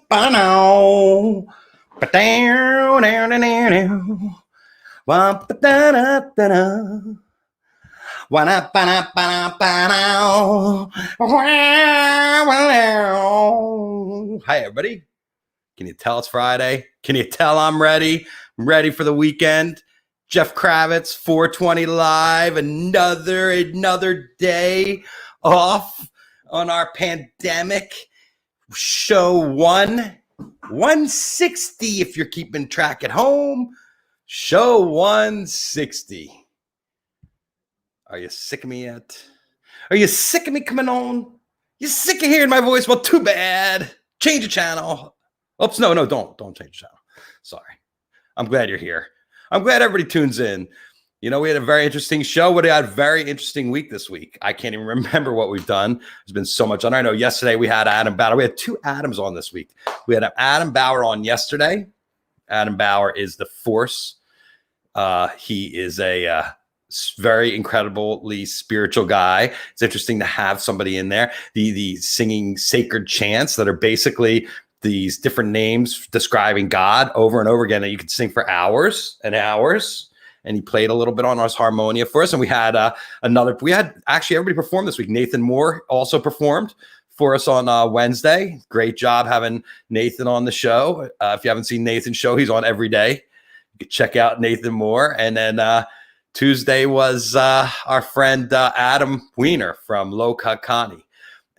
Ba-now. Ba-down, down, down, down, down. Wa-ba-da-da-da-da. Wa-na-ba-na-ba-na-ba-now. Wow. Hi, everybody. Can you tell it's Friday? Can you tell I'm ready? I'm ready for the weekend. Jeff Kravitz, 420 Live, another day off on our pandemic. Show 160 if you're keeping track at home. Show 160. Are you sick of me yet? Are you sick of me coming on? You sick of hearing my voice? Well, too bad. Change the channel. Oops, no, don't change the channel. Sorry. I'm glad you're here. I'm glad everybody tunes in. You know, we had a very interesting show. We had a very interesting week this week. I can't even remember what we've done. There's been so much on. I know yesterday we had Adam Bauer. We had two Adams on this week. We had Adam Bauer on yesterday. Adam Bauer is the force. He is a very incredibly spiritual guy. It's interesting to have somebody in there. The singing sacred chants that are basically these different names describing God over and over again that you could sing for hours and hours. And he played a little bit on his harmonia for us. And we had actually everybody performed this week. Nathan Moore also performed for us on Wednesday. Great job having Nathan on the show. If you haven't seen Nathan's show, he's on every day. You can check out Nathan Moore. And then Tuesday was our friend Adam Weiner from Low Cut Connie.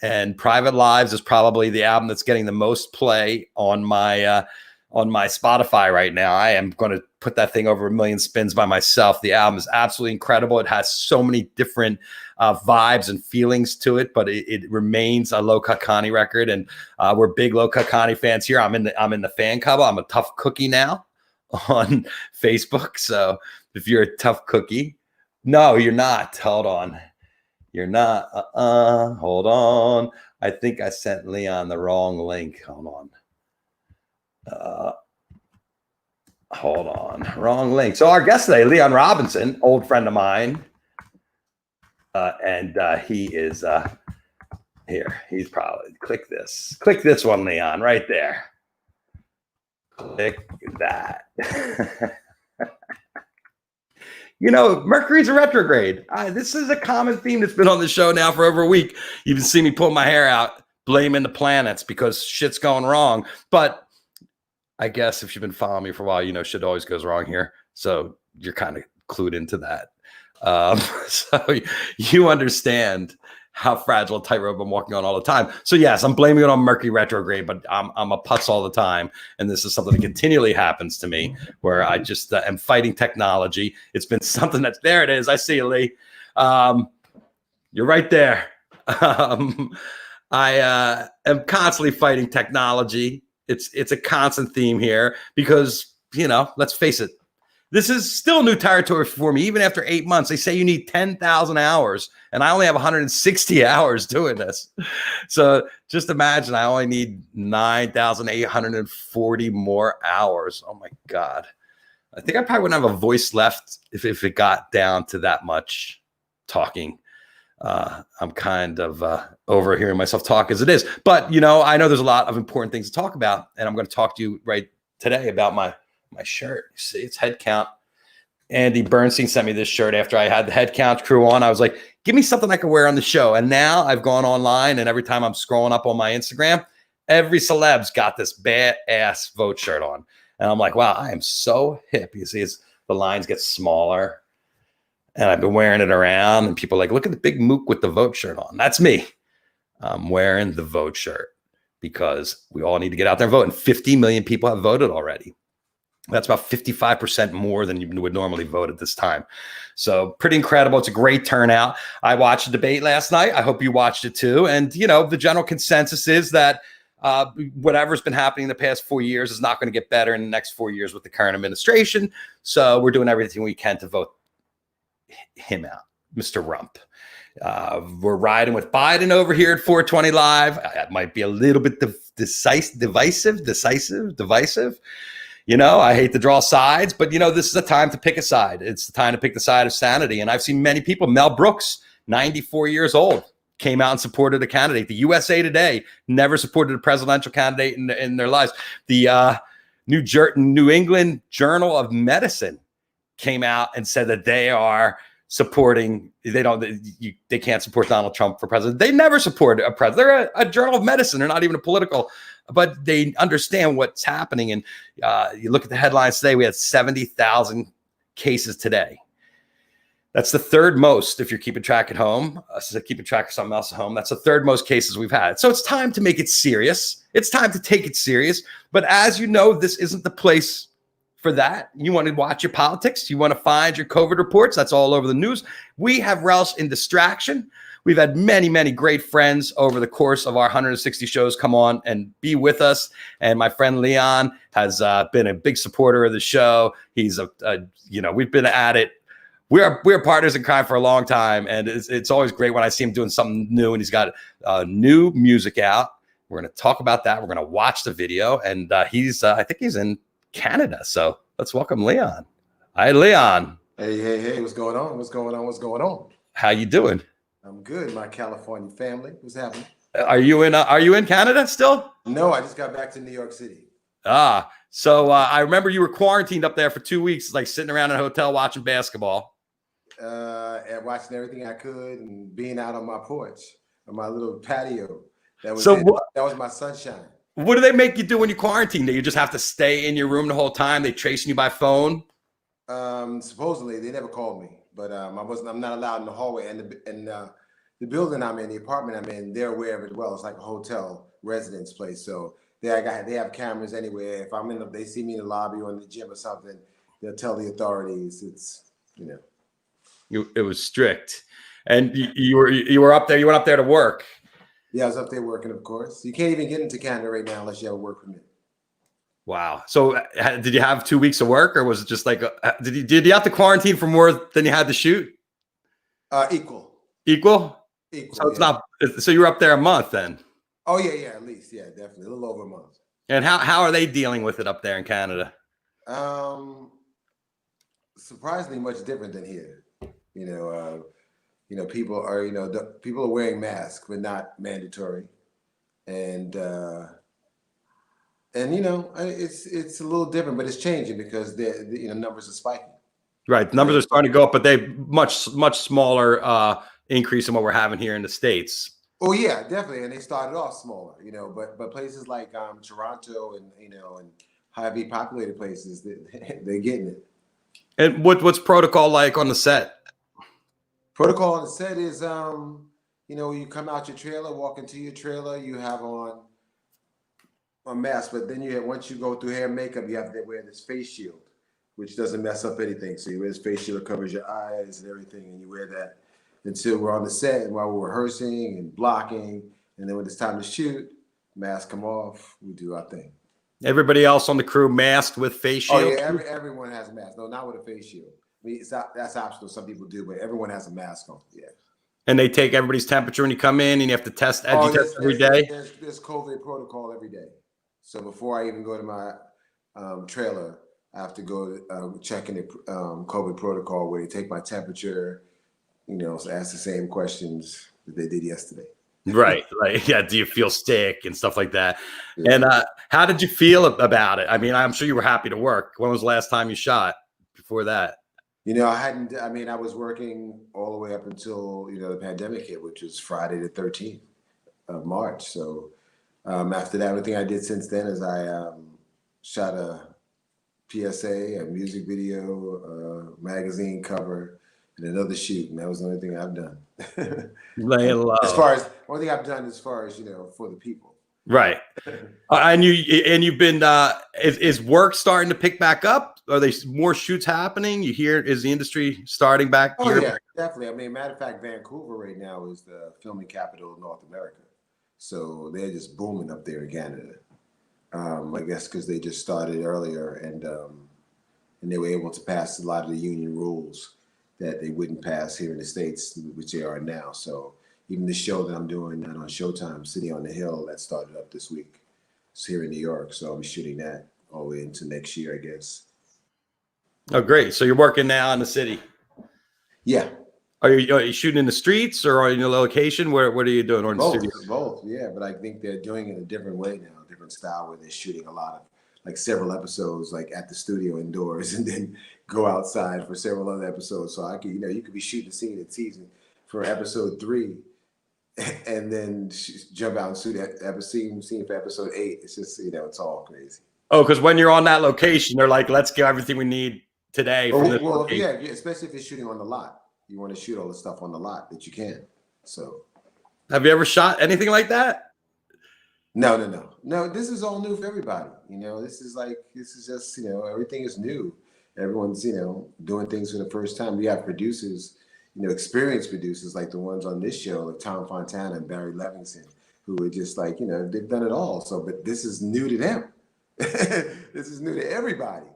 And Private Lives is probably the album that's getting the most play on my Spotify right now. I am going to put that thing over 1 million spins by myself. The album is absolutely incredible. It has so many different vibes and feelings to it, but it remains a Low Cut Connie record. And we're big Low Cut Connie fans here. I'm in the fan club. I'm a tough cookie now on Facebook. So if you're a tough cookie, no, you're not. Hold on. You're not. Hold on. I think I sent Leon the wrong link. Hold on. Wrong link. So our guest today, Leon Robinson, old friend of mine. And he is here. He's probably click this. Click this one, Leon, right there. Click that. You know, Mercury's a retrograde. This is a common theme that's been on the show now for over a week. You can see me pull my hair out, blaming the planets because shit's going wrong. But I guess if you've been following me for a while, you know shit always goes wrong here. So you're kind of clued into that. So you understand how fragile a tightrope I'm walking on all the time. So yes, I'm blaming it on Mercury retrograde, but I'm a putz all the time. And this is something that continually happens to me where I just am fighting technology. It's been something that's, there it is. I see you, Lee. You're right there. I am constantly fighting technology. It's a constant theme here because, you know, let's face it, this is still new territory for me. Even after 8 months, they say you need 10,000 hours, and I only have 160 hours doing this. So just imagine I only need 9,840 more hours. Oh my God. I think I probably wouldn't have a voice left if it got down to that much talking. I'm kind of overhearing myself talk as it is. But, you know, I know there's a lot of important things to talk about, and I'm going to talk to you right today about my shirt. You see, it's Head Count. Andy Bernstein sent me this shirt after I had the Head Count crew on. I was like, give me something I can wear on the show. And now I've gone online, and every time I'm scrolling up on my Instagram, every celeb's got this badass Vote shirt on. And I'm like, wow, I am so hip. You see, the lines get smaller. And I've been wearing it around, and people are like, look at the big mook with the Vote shirt on. That's me. I'm wearing the Vote shirt because we all need to get out there and vote. And 50 million people have voted already. That's about 55% more than you would normally vote at this time. So pretty incredible. It's a great turnout. I watched the debate last night. I hope you watched it too. And, you know, the general consensus is that whatever's been happening in the past 4 years is not going to get better in the next 4 years with the current administration. So we're doing everything we can to vote him out, Mr. Rump. We're riding with Biden over here at 420 Live. That might be a little bit divisive. You know, I hate to draw sides, but, you know, this is a time to pick a side. It's the time to pick the side of sanity. And I've seen many people, Mel Brooks, 94 years old, came out and supported a candidate. The USA Today never supported a presidential candidate in their lives. The New England Journal of Medicine came out and said that they are supporting. They can't support Donald Trump for president. They never support a president. They're a journal of medicine. They're not even a political, but they understand what's happening. And you look at the headlines today. We had 70,000 cases today. That's the third most if you're keeping track at home. Keeping track of something else at home. That's the third most cases we've had. So it's time to make it serious. It's time to take it serious. But as you know, this isn't the place for that. You want to watch your politics. You want to find your COVID reports. That's all over the news. We have relished in distraction. We've had many, many great friends over the course of our 160 shows come on and be with us. And my friend Leon has been a big supporter of the show. He's we've been at it. We're partners in crime for a long time, and it's always great when I see him doing something new. And he's got new music out. We're going to talk about that. We're going to watch the video, and I think he's in Canada. So let's welcome Leon. Hi, Leon. Hey, what's going on? How you doing? I'm good, my California family. What's happening? Are you in Canada still? No, I just got back to New York City. So I remember you were quarantined up there for 2 weeks, like sitting around in a hotel watching basketball. And watching everything I could and being out on my porch, on my little patio. That was my sunshine. What do they make you do when you quarantine? Do you just have to stay in your room the whole time? They tracing you by phone? Supposedly, they never called me, but I'm not allowed in the hallway. And the building I'm in, the apartment I'm in, they're aware of it well. It's like a hotel residence place, so they have cameras anywhere. If they see me in the lobby or in the gym or something, they'll tell the authorities. It's It was strict, and you were up there. You went up there to work. Yeah, I was up there working, of course. You can't even get into Canada right now unless you have a work permit. Wow. So did you have 2 weeks of work, or was it just like, did you have to quarantine for more than you had to shoot? Equal. So it's not, so you were up there a month then? Oh yeah, at least. Yeah, definitely. A little over a month. And how are they dealing with it up there in Canada? Surprisingly much different than here. People are wearing masks, but not mandatory, and it's a little different, but it's changing because the numbers are spiking. Right, numbers are starting to go up, but they much smaller increase in what we're having here in the States. Oh yeah, definitely, and they started off smaller, but places like Toronto and highly populated places, they're getting it. And what's protocol like on the set? Protocol on the set is, you come out your trailer, walk into your trailer, you have on a mask, but then once you go through hair and makeup, you have to wear this face shield, which doesn't mess up anything. So you wear this face shield that covers your eyes and everything, and you wear that until we're on the set and while we're rehearsing and blocking, and then when it's time to shoot, mask come off, we do our thing. Everybody else on the crew masked with face shield? Oh yeah, everyone has a mask. No, not with a face shield. I mean, that's optional. Some people do, but everyone has a mask on. Yeah. And they take everybody's temperature when you come in, and you have to test. Test every day. There's COVID protocol every day. So before I even go to my trailer, I have to go check in the COVID protocol where they take my temperature. So ask the same questions that they did yesterday. Right. Yeah. Do you feel sick and stuff like that? Yeah. And how did you feel about it? I mean, I'm sure you were happy to work. When was the last time you shot? Before that? I was working all the way up until, the pandemic hit, which was Friday the 13th of March. So after that, everything I did since then is I shot a PSA, a music video, a magazine cover, and another shoot. And that was the only thing I've done. Laying low. Only thing I've done as far as, for the people. Right. And you've been, is work starting to pick back up? Are there more shoots happening? Is the industry starting back? Oh yeah, definitely. I mean, matter of fact, Vancouver right now is the filming capital of North America. So they're just booming up there in Canada. I guess because they just started earlier and they were able to pass a lot of the union rules that they wouldn't pass here in the States, which they are now. So even the show that I'm doing on Showtime, City on the Hill, that started up this week. It's here in New York. So I'll be shooting that all the way into next year, I guess. Oh, great. So you're working now in the city. Yeah. Are you shooting in the streets or are you in a location? What are you doing? Or in the studio? Both, yeah. But I think they're doing it a different way now, a different style where they're shooting a lot of like several episodes like at the studio indoors and then go outside for several other episodes. So I could, you could be shooting a scene in season for episode 3 and then jump out and shoot that scene for episode 8. It's just, it's all crazy. Oh, because when you're on that location, they're like, let's get everything we need today. Especially if you're shooting on the lot, you want to shoot all the stuff on the lot that you can. So, have you ever shot anything like that? No. This is all new for everybody. This is just, everything is new. Everyone's, doing things for the first time. We have producers, experienced producers like the ones on this show, like Tom Fontana and Barry Levinson, who are just like, they've done it all. So, but this is new to them. This is new to everybody.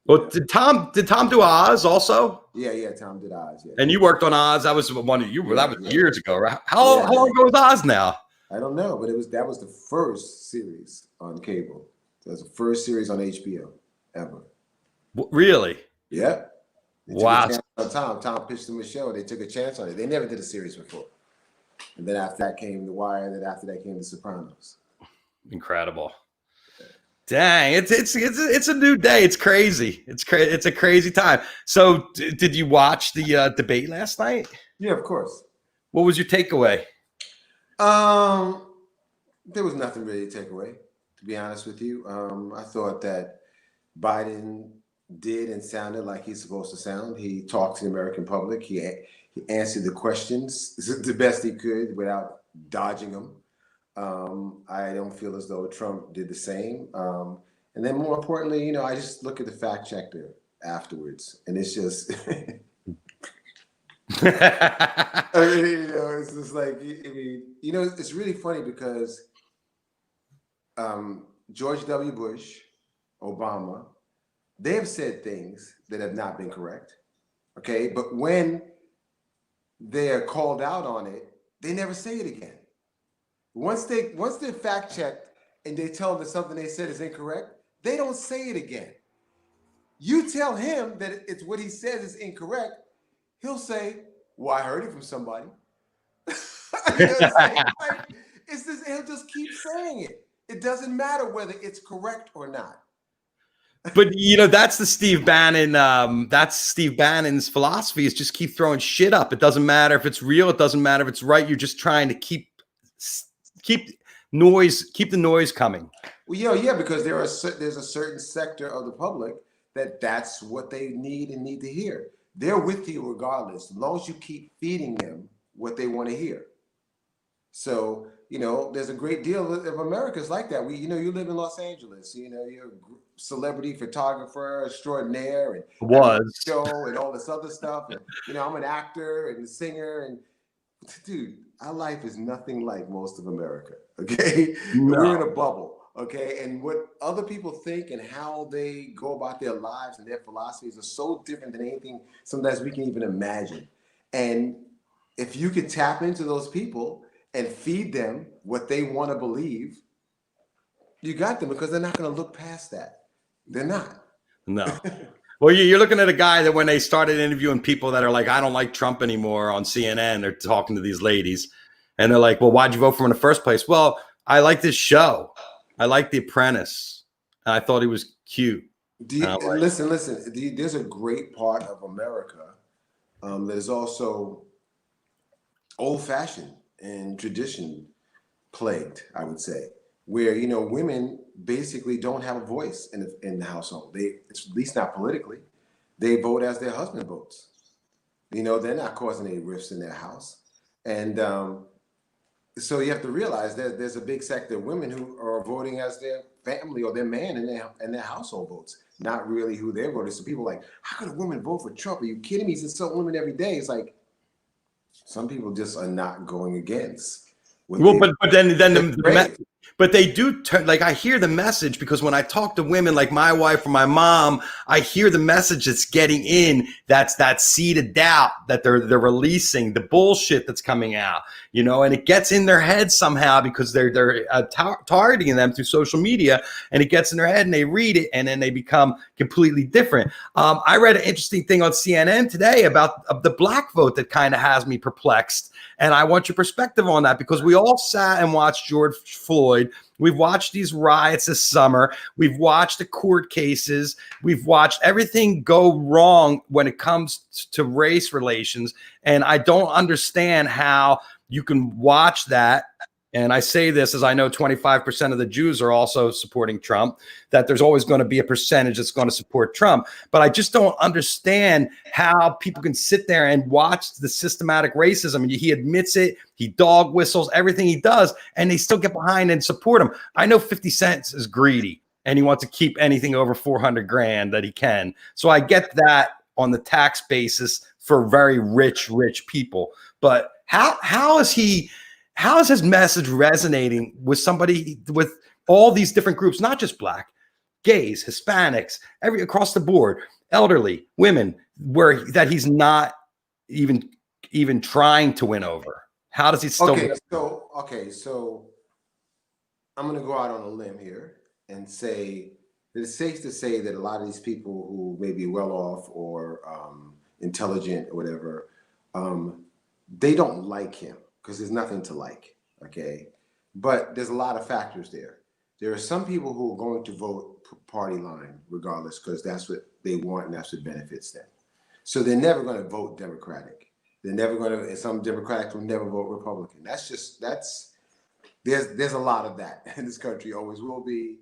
Well, did Tom do Oz also? Yeah, Tom did Oz. Yeah. And you worked on Oz. That was one of you. That was years ago, right? How long ago was Oz now? I don't know, but that was the first series on cable. That was the first series on HBO ever. Really? Yeah. Wow. Tom pitched them a show. They took a chance on it. They never did a series before. And then after that came The Wire. And then after that came The Sopranos. Incredible. Dang, it's a new day. It's crazy. It's a crazy time. So, did you watch the debate last night? Yeah, of course. What was your takeaway? There was nothing really to take away, to be honest with you. I thought that Biden did and sounded like he's supposed to sound. He talked to the American public. He answered the questions the best he could without dodging them. I don't feel as though Trump did the same. And then more importantly, I just look at the fact checker afterwards, and it's just, it's just like, it's really funny because George W. Bush, Obama, they have said things that have not been correct. Okay, but when they are called out on it, they never say it again. Once they're fact checked and they tell them that something they said is incorrect, they don't say it again. You tell him that it's what he says is incorrect, he'll say, "Well, I heard it from somebody." It's just, he'll just keep saying it. It doesn't matter whether it's correct or not. But that's the Steve Bannon. That's Steve Bannon's philosophy: is just keep throwing shit up. It doesn't matter if it's real. It doesn't matter if it's right. You're just trying to keep the noise coming. Well, yeah, because there's a certain sector of the public that's what they need to hear. They're with you regardless, as long as you keep feeding them what they want to hear. So, there's a great deal of Americans like that. You live in Los Angeles, you're a celebrity photographer extraordinaire and show and all this other stuff. And, I'm an actor and a singer. And dude, our life is nothing like most of America. Okay. No. We're in a bubble. Okay. And what other people think and how they go about their lives and their philosophies are so different than anything sometimes we can even imagine. And if you can tap into those people and feed them what they want to believe, you got them, because they're not going to look past that. They're not. No. Well, you're looking at a guy that when they started interviewing people that are like, I don't like Trump anymore on CNN, they're talking to these ladies and they're like, well, why'd you vote for him in the first place? Well, I like this show. I like The Apprentice. And I thought he was cute. Listen. There's a great part of America that is also old-fashioned and tradition plagued, I would say, where women basically don't have a voice in the household. It's at least not politically. They vote as their husband votes. They're not causing any rifts in their house. And so you have to realize that there's a big sector of women who are voting as their family or their man in their household votes, not really who they're voting. So people are like, how could a woman vote for Trump? Are you kidding me? He's insulting women every day. It's like, some people just are not going against. Well, but then But they do turn, like, I hear the message because when I talk to women like my wife or my mom, I hear the message that's getting in. That's that seed of doubt that they're releasing, the bullshit that's coming out, and it gets in their head somehow because they're targeting them through social media, and it gets in their head and they read it and then they become completely different. I read an interesting thing on CNN today about the black vote that kind of has me perplexed. And I want your perspective on that because we all sat and watched George Floyd. We've watched these riots this summer. We've watched the court cases. We've watched everything go wrong when it comes to race relations. And I don't understand how you can watch that. And I say this as I know 25% of the Jews are also supporting Trump, that there's always going to be a percentage that's going to support Trump. But I just don't understand how people can sit there and watch the systematic racism. And he admits it, he dog whistles everything he does, and they still get behind and support him. I know 50 Cent is greedy and he wants to keep anything over 400 grand that he can. So I get that on the tax basis for very rich people. But how is his message resonating with somebody with all these different groups, not just black, gays, Hispanics, across the board, elderly, women, that he's not even trying to win over? How does he still? So I'm going to go out on a limb here and say that it's safe to say that a lot of these people who may be well off or intelligent or whatever, they don't like him because there's nothing to like, okay? But there's a lot of factors there. There are some people who are going to vote party line regardless because that's what they want and that's what benefits them. So they're never going to vote Democratic. They're never going to, and some Democrats will never vote Republican. There's a lot of that in this country, always will be.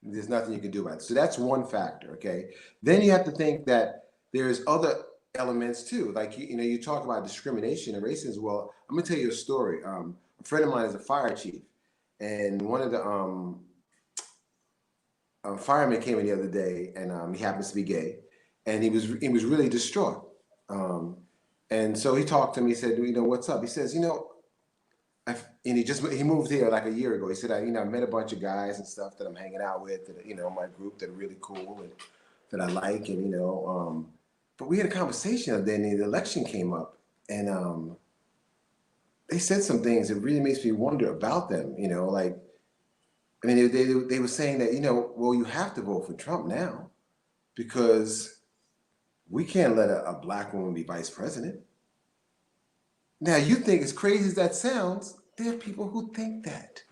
There's nothing you can do about it. So that's one factor, okay? Then you have to think that there's other elements too. Like, you talk about discrimination and racism. Well, I'm gonna tell you a story. A friend of mine is a fire chief, and one of the firemen came in the other day, and he happens to be gay, and he was really distraught. And so he talked to me. He said, what's up? He says, and he moved here like a year ago. He said, I met a bunch of guys and stuff that I'm hanging out with, that, my group that are really cool and that I like, and but we had a conversation the other day, and the election came up, and they said some things that really makes me wonder about them. They were saying that, well, you have to vote for Trump now because we can't let a black woman be vice president. Now, you think, as crazy as that sounds, there are people who think that.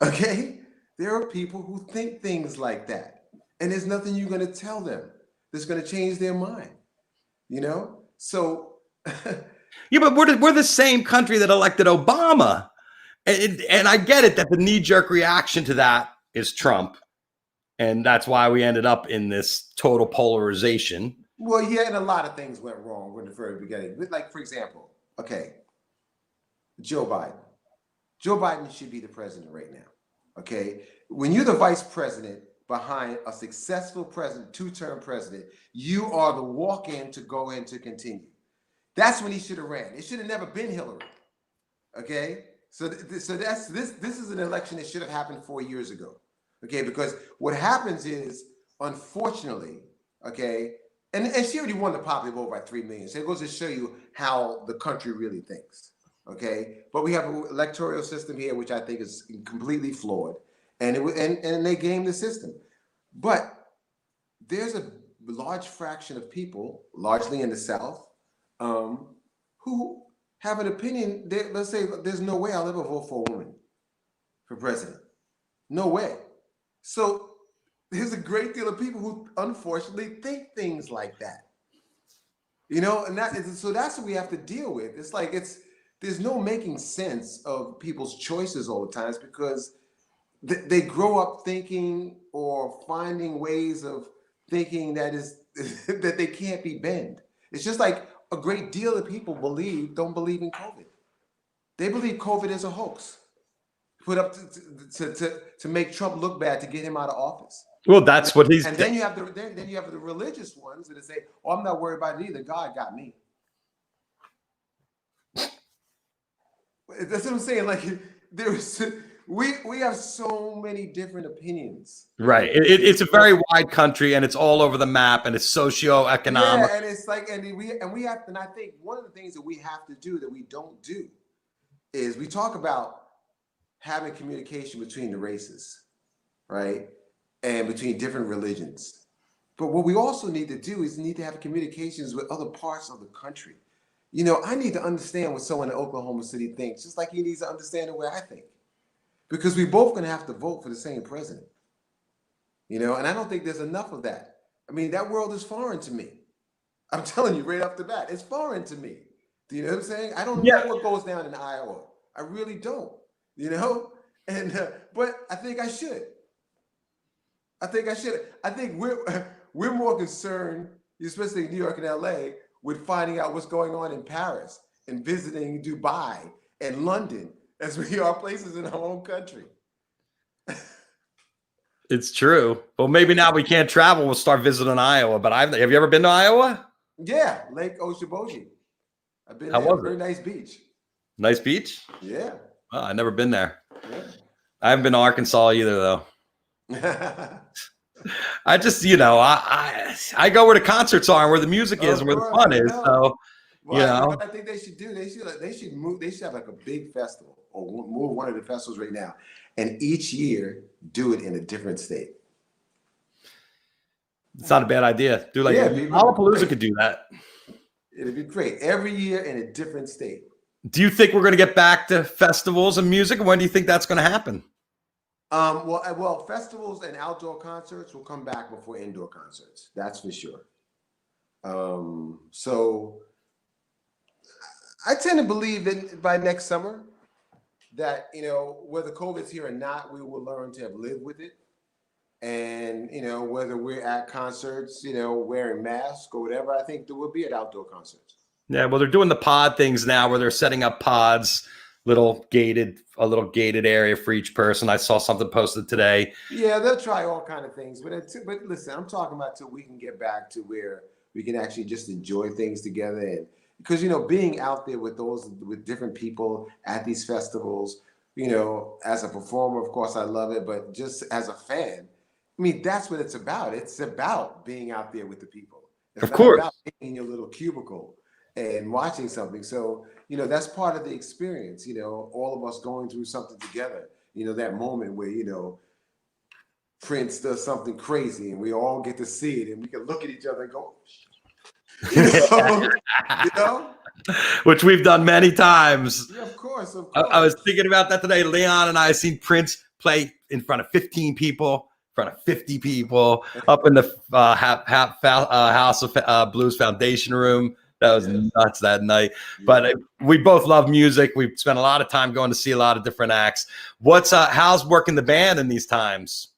Okay? There are people who think things like that. And there's nothing you're going to tell them that's going to change their mind. So. Yeah, but we're the same country that elected Obama. And I get it that the knee-jerk reaction to that is Trump. And that's why we ended up in this total polarization. Well, yeah, and a lot of things went wrong in the very beginning. Like, for example, okay, Joe Biden. Joe Biden should be the president right now, okay? When you're the vice president behind a successful president, two-term president, you are the walk-in to go in to continue. That's when he should have ran. It should have never been Hillary, okay? So this is an election that should have happened 4 years ago, okay? Because what happens is, unfortunately, okay, and she already won the popular vote by 3 million. So it goes to show you how the country really thinks, okay? But we have an electoral system here, which I think is completely flawed, and they gamed the system. But there's a large fraction of people, largely in the South, who have an opinion. Let's say there's no way I'll ever vote for a woman for president. No way. So there's a great deal of people who unfortunately think things like that. And so that's what we have to deal with. It's like there's no making sense of people's choices all the times because they grow up thinking or finding ways of thinking that they can't be bent. It's just like a great deal of people don't believe in COVID. They believe COVID is a hoax put up to make Trump look bad, to get him out of office. Well, that's what he's. And then you have the religious ones that say, "Oh, I'm not worried about it either. God got me." That's what I'm saying. Like, there's we have so many different opinions. Right. It's a very wide country, and it's all over the map, and it's socioeconomic. Yeah, and it's like, and we have, and I think one of the things that we have to do that we don't do is we talk about having communication between the races, right, and between different religions. But what we also need to do is need to have communications with other parts of the country. You know, I need to understand what someone in Oklahoma City thinks, just like he needs to understand the way I think, because we both going to have to vote for the same president. You know, and I don't think there's enough of that. I mean, that world is foreign to me. I'm telling you right off the bat, it's foreign to me. Do you know what I'm saying? I don't know what goes down in Iowa. I really don't. You know, and but I think I should. I think we're more concerned, especially in New York and LA, with finding out what's going on in Paris and visiting Dubai and London as we are places in our own country. It's true. Well, maybe now we can't travel. We'll start visiting Iowa. But have you ever been to Iowa? Yeah, Lake Oshkosh. I've been How there. was it? Very nice beach. Nice beach? Yeah. Well, I've never been there. Yeah. I haven't been to Arkansas either, though. I just, I go where the concerts are and where the music is and where the fun is. So, what I think they should do, they should move. They should have like a big festival or move one of the festivals right now, and each year do it in a different state. It's not a bad idea. Do like Lollapalooza could do that. It'd be great every year in a different state. Do you think we're going to get back to festivals and music? When do you think that's going to happen? Well, festivals and outdoor concerts will come back before indoor concerts. That's for sure. So I tend to believe that by next summer, that whether COVID's here or not, we will learn to have lived with it. And whether we're at concerts, wearing masks or whatever, I think there will be at outdoor concerts. Yeah, well, they're doing the pod things now where they're setting up pods, a little gated area for each person. I saw something posted today. Yeah, they'll try all kind of things, but listen, I'm talking about till we can get back to where we can actually just enjoy things together. And because being out there with different people at these festivals, as a performer, of course I love it, but just as a fan, I mean, that's what it's about. It's about being out there with the people. It's of course. About being in your little cubicle and watching something. So, that's part of the experience, all of us going through something together, that moment where, Prince does something crazy and we all get to see it and we can look at each other and go, Which we've done many times. Yeah, of course. I was thinking about that today. Leon and I seen Prince play in front of 15 people. In front of 50 people up in the House of Blues Foundation room. That was nuts that night. But we both love music. We've spent a lot of time going to see a lot of different acts. How's working the band in these times?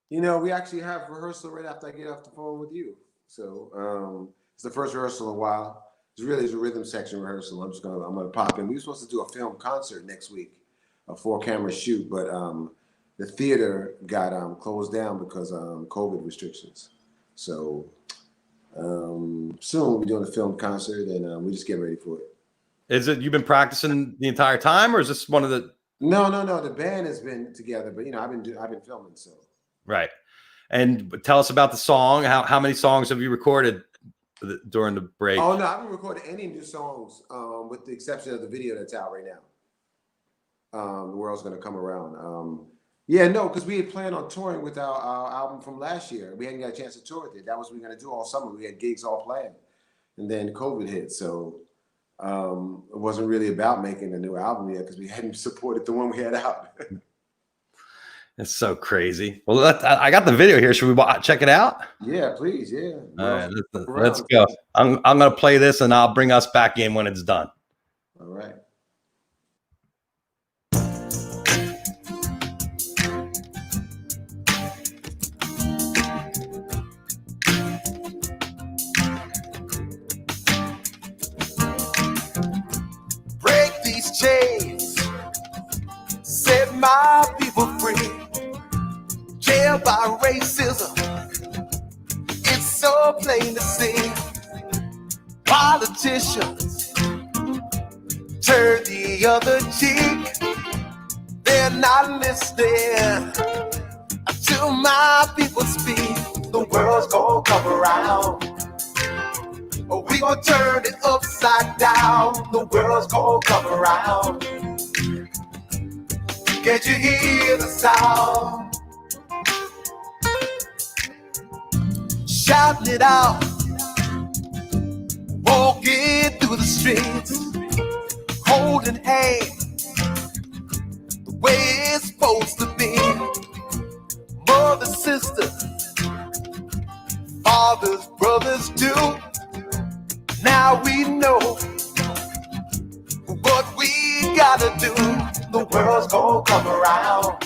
We actually have rehearsal right after I get off the phone with you. So it's the first rehearsal in a while. It's a rhythm section rehearsal. I'm gonna pop in. We were supposed to do a film concert next week, a 4-camera shoot, but the theater got closed down because COVID restrictions. So soon we'll be doing a film concert, and we just get ready for it. Is it you've been practicing the entire time, or is this one of the? No. The band has been together, but I've been filming. So right. And tell us about the song. How many songs have you recorded during the break? Oh no, I haven't recorded any new songs, with the exception of the video that's out right now. The World's Gonna Come Around. Because we had planned on touring with our album from last year. We hadn't got a chance to tour with it. That was what we were going to do all summer. We had gigs all planned. And then COVID hit. So it wasn't really about making a new album yet because we hadn't supported the one we had out. It's so crazy. Well, I got the video here. Should we check it out? Yeah, please. Yeah. All right, let's go. I'm going to play this and I'll bring us back in when it's done. All right. Chains set my people free. Jailed by racism, it's so plain to see. Politicians turn the other cheek. they're not listening to my people speak. The world's gonna come around. We gonna turn it upside down. The world's gonna come around. Can't you hear the sound? Shouting it out, walking through the streets, holding hands the way it's supposed to be. Mother, sister, fathers, brothers too. Now we know what we gotta do. The world's gonna come around.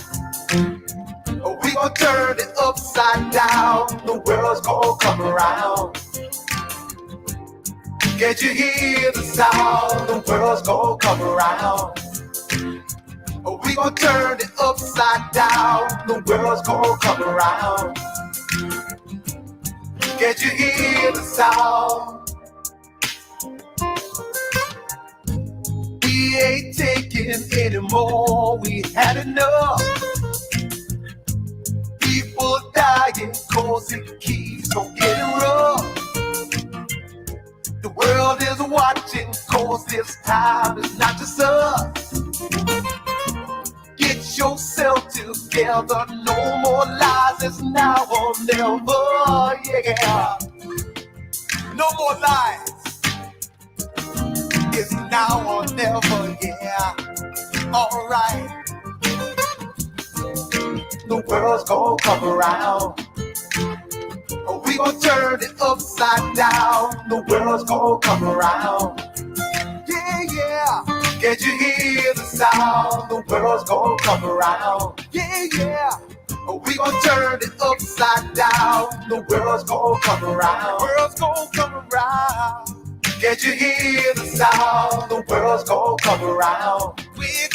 We gonna turn it upside down. The world's gonna come around. Can't you hear the sound? The world's gonna come around. We gonna turn it upside down. The world's gonna come around. Can't you hear the sound? We ain't taking anymore. We had enough. People dying cause it keeps on getting rough. The world is watching cause this time is not just us. Get yourself together, no more lies, it's now or never, yeah. No more lies, it's now or never, yeah. Alright. The world's gonna come around. We gonna turn it upside down. The world's gonna come around. Yeah, yeah. Can't you hear the sound? The world's gonna come around. Yeah, yeah. We gonna turn it upside down. The world's gonna come around. The world's gonna come around. Can't you hear the sound? The world's gonna come around. We're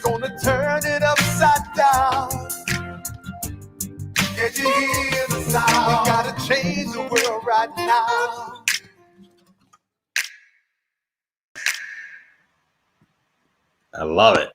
gonna turn it upside down. Can't you hear the sound? We gotta change the world right now. I love it.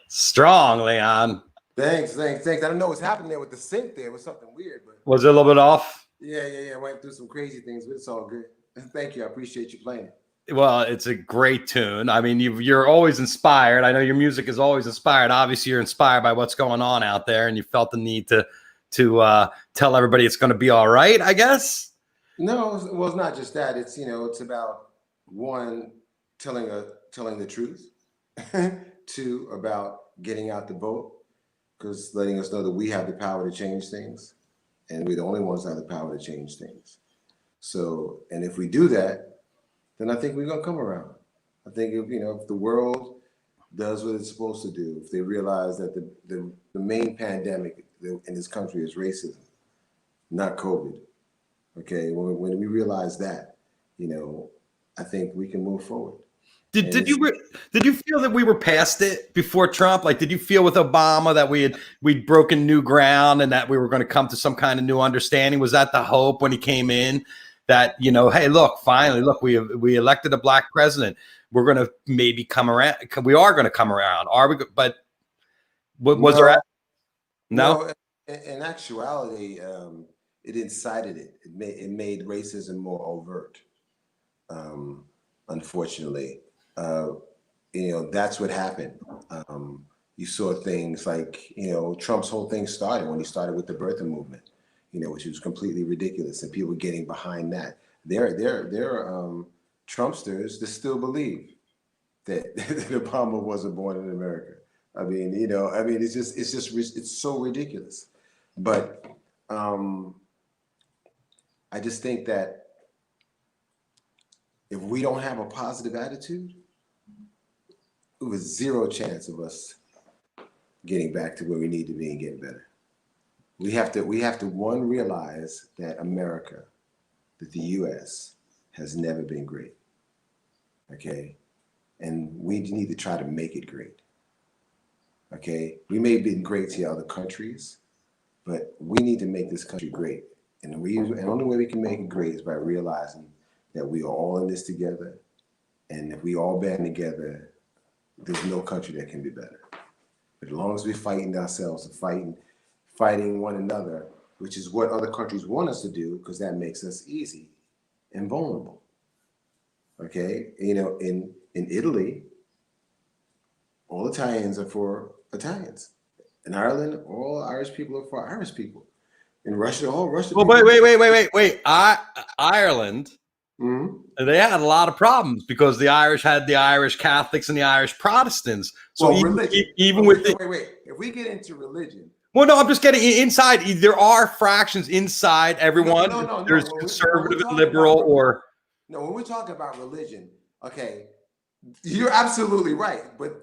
Strong, Leon. Thanks. I don't know what's happening there with the sync. There was something weird, but Was it a little bit off? yeah. Went through some crazy things, but it's all good. Thank you. I appreciate you playing. Well, it's a great tune. I mean, you're always inspired. I know your music is always inspired. Obviously, you're inspired by what's going on out there, and you felt the need to tell everybody it's going to be all right, I guess. No, well, it's not just that. It's it's about one, telling the truth. Two, about getting out the vote, because letting us know that we have the power to change things, and we're the only ones that have the power to change things. So, and if we do that, then I think we're gonna come around. I think if the world does what it's supposed to do, if they realize that the main pandemic in this country is racism, not COVID. Okay, when we realize that, I think we can move forward. Did you feel that we were past it before Trump? Like, did you feel with Obama that we'd broken new ground and that we were going to come to some kind of new understanding? Was that the hope when he came in? That, hey, look, finally, look, we elected a black president. We're going to maybe come around. We are going to come around. Are we? But was there? No. In actuality, it incited it. It made racism more overt. Unfortunately, that's what happened. You saw things like Trump's whole thing started when he started with the birther movement. Which was completely ridiculous, and people were getting behind that. There are Trumpsters that still believe that Obama wasn't born in America. I mean, it's so ridiculous. But I just think that if we don't have a positive attitude, it was zero chance of us getting back to where we need to be and getting better. We have to one, realize that America, that the US has never been great. Okay? And we need to try to make it great. Okay? We may have been great to other countries, but we need to make this country great. And the only way we can make it great is by realizing that we are all in this together. And if we all band together, there's no country that can be better. But as long as we're fighting ourselves and fighting one another, which is what other countries want us to do, because that makes us easy and vulnerable. Okay, you know, in Italy, all Italians are for Italians. In Ireland, all Irish people are for Irish people. In Russia, all Russian Well, people. wait. Ireland, Mm-hmm. they had a lot of problems because the Irish had the Irish Catholics and the Irish Protestants. So Well, religion. even with the, wait. If we get into religion, well, no, I'm just getting inside. There are fractions inside everyone. No. There's When conservative we're and liberal, or no. When we're talking about religion, okay, you're absolutely right. But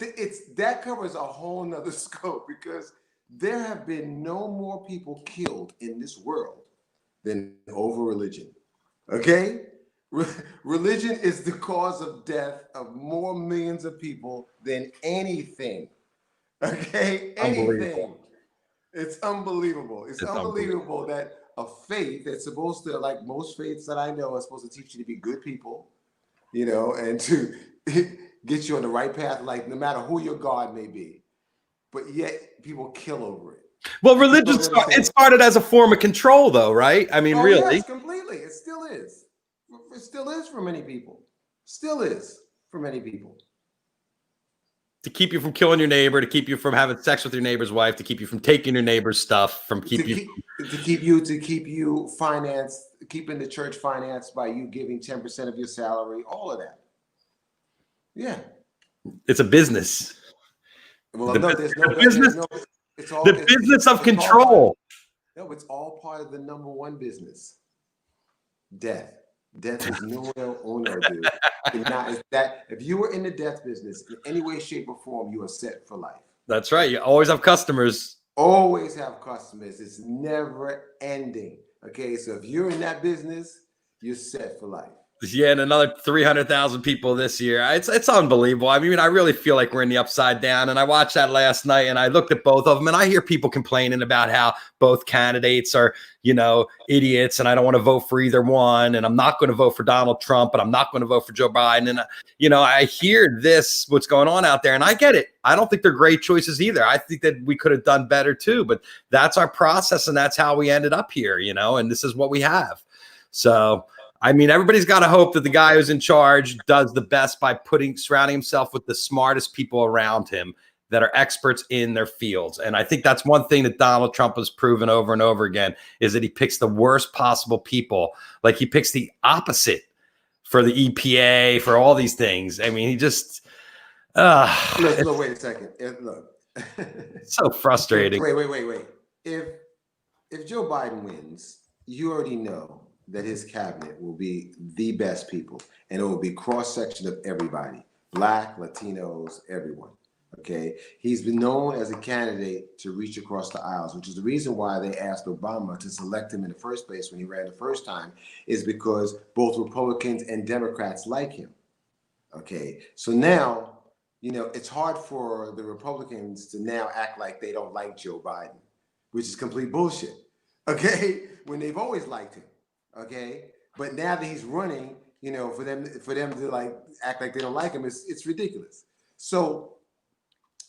that covers a whole nother scope, because there have been no more people killed in this world than over religion. Okay, religion is the cause of death of more millions of people than anything. Okay, anything. It's unbelievable. It's unbelievable that a faith that's supposed to, like most faiths that I know, are supposed to teach you to be good people, you know, and to get you on the right path, like no matter who your God may be, but yet people kill over it. well, religion it started as a form of control, though, right? I mean, really, yes, completely. It still is. It still is for many people. Still is for many people. to keep you from killing your neighbor, to keep you from having sex with your neighbor's wife, to keep you from taking your neighbor's stuff, from keeping you financed, keeping the church financed by you giving 10% of your salary, all of that. Yeah, it's a business. Well, there's no business. It's all the business of control. It's all part of the number one business. Death. Death is nowhere owner, dude. If you were in the death business in any way, shape, or form, you are set for life. That's right. You always have customers. Always have customers. It's never ending. Okay, so if you're in that business, you're set for life. Yeah, and another 300,000 people this year. It's unbelievable. I mean, I really feel like we're in the upside down. And I watched that last night, and I looked at both of them, and I hear people complaining about how both candidates are, you know, idiots, and I don't want to vote for either one, and I'm not going to vote for Donald Trump, and I'm not going to vote for Joe Biden. And you know, I hear what's going on out there, and I get it. I don't think they're great choices either. I think that we could have done better too, but that's our process, and that's how we ended up here, you know, and this is what we have. So I mean, everybody's got to hope that the guy who's in charge does the best by surrounding himself with the smartest people around him that are experts in their fields. And I think that's one thing that Donald Trump has proven over and over again, is that he picks the worst possible people. Like, he picks the opposite for the EPA, for all these things. I mean, he just look, wait a second. Look. So frustrating. Wait. If Joe Biden wins, you already know that his cabinet will be the best people, and it will be cross-section of everybody, Black, Latinos, everyone. Okay, he's been known as a candidate to reach across the aisles, which is the reason why they asked Obama to select him in the first place when he ran the first time, is because both Republicans and Democrats like him. Okay, so now, you know, it's hard for the Republicans to now act like they don't like Joe Biden, which is complete bullshit. Okay, when they've always liked him. Okay, but now that he's running, you know, for them to like act like they don't like him, it's ridiculous. So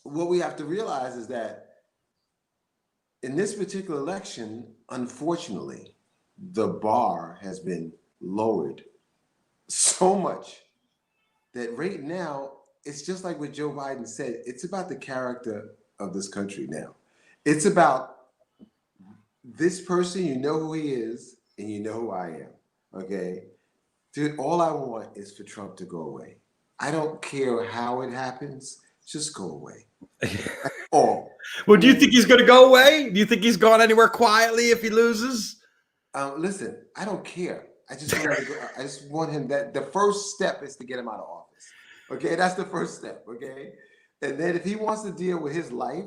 what we have to realize is that in this particular election, unfortunately, the bar has been lowered so much that right now, it's just like what Joe Biden said. It's about the character of this country now. It's about this person, you know who he is, and you know who I am, okay? Dude, all I want is for Trump to go away. I don't care how it happens, just go away. All. Well, do you think he's going to go away? Do you think he's gone anywhere quietly if he loses? Listen, I don't care. I just want him the first step is to get him out of office. Okay, that's the first step, okay? And then if he wants to deal with his life,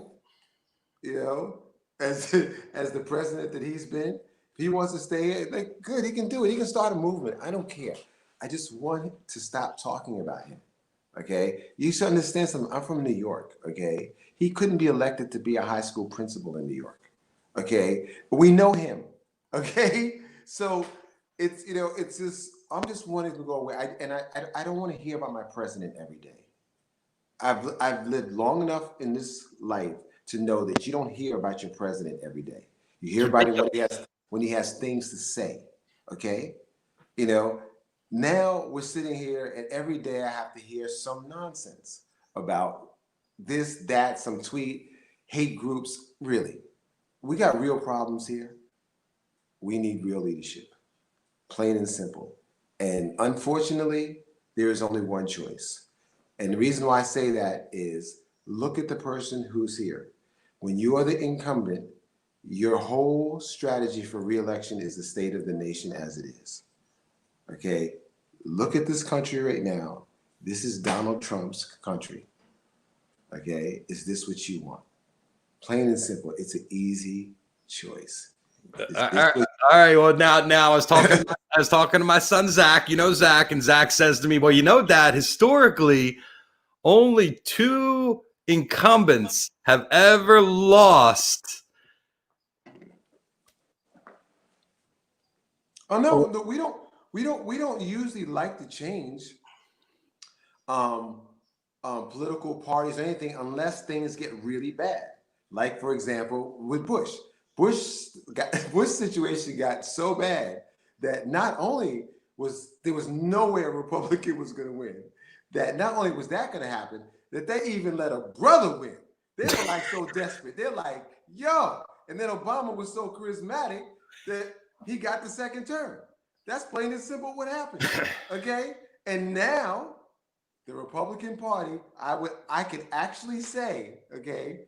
you know, as the president that he's been, if he wants to stay, like, good, he can do it. He can start a movement. I don't care. I just want to stop talking about him. Okay? You should understand something. I'm from New York. Okay? He couldn't be elected to be a high school principal in New York. Okay? But we know him. Okay? So it's, you know, it's just, I'm just wanting to go away. I don't want to hear about my president every day. I've lived long enough in this life to know that you don't hear about your president every day. You hear about it when he has things to say. Okay, you know. Now we're sitting here, and every day I have to hear some nonsense about this, that, some tweet, hate groups. Really, we got real problems here. We need real leadership, plain and simple. And unfortunately, there is only one choice. And the reason why I say that is look at the person who's here. When you are the incumbent, your whole strategy for reelection is the state of the nation as it is. Okay, look at this country right now. This is Donald Trump's country. Okay, is this what you want? Plain and simple. It's an easy choice. All right. Well, now I was talking to my son Zach. You know Zach, and Zach says to me, "Well, you know, Dad, historically, only 2 incumbents have ever lost." Oh no, we don't usually like to change political parties or anything unless things get really bad. Like for example, with Bush. Bush situation got so bad that not only was no way a Republican was going to win, that not only was that going to happen, that they even let a brother win. They were like so desperate. They're like, yo. And then Obama was so charismatic that he got the second term. That's plain and simple what happened. Okay? And now the Republican Party, I can actually say, okay,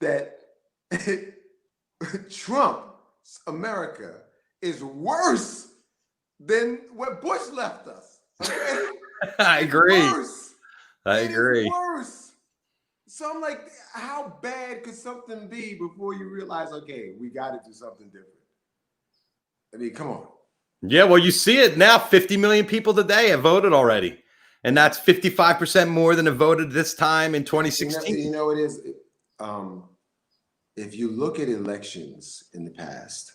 that Trump's America is worse than what Bush left us. Okay? I agree. Worse. I agree. It's worse. So I'm like, how bad could something be before you realize, okay, we got to do something different? I mean, come on. Yeah, well, you see it now. 50 million people today have voted already. And that's 55% more than have voted this time in 2016. You know it is. If you look at elections in the past,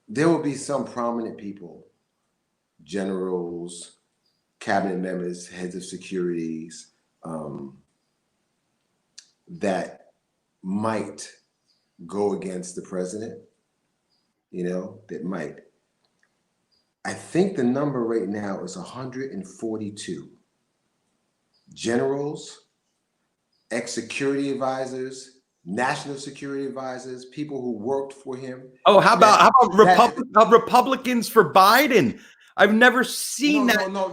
there will be some prominent people, generals, cabinet members, heads of securities, that might go against the president, that might. I think the number right now is 142 generals, ex-security advisors, national security advisors, people who worked for him. Oh, how about Republicans for Biden? I've never seen that. No.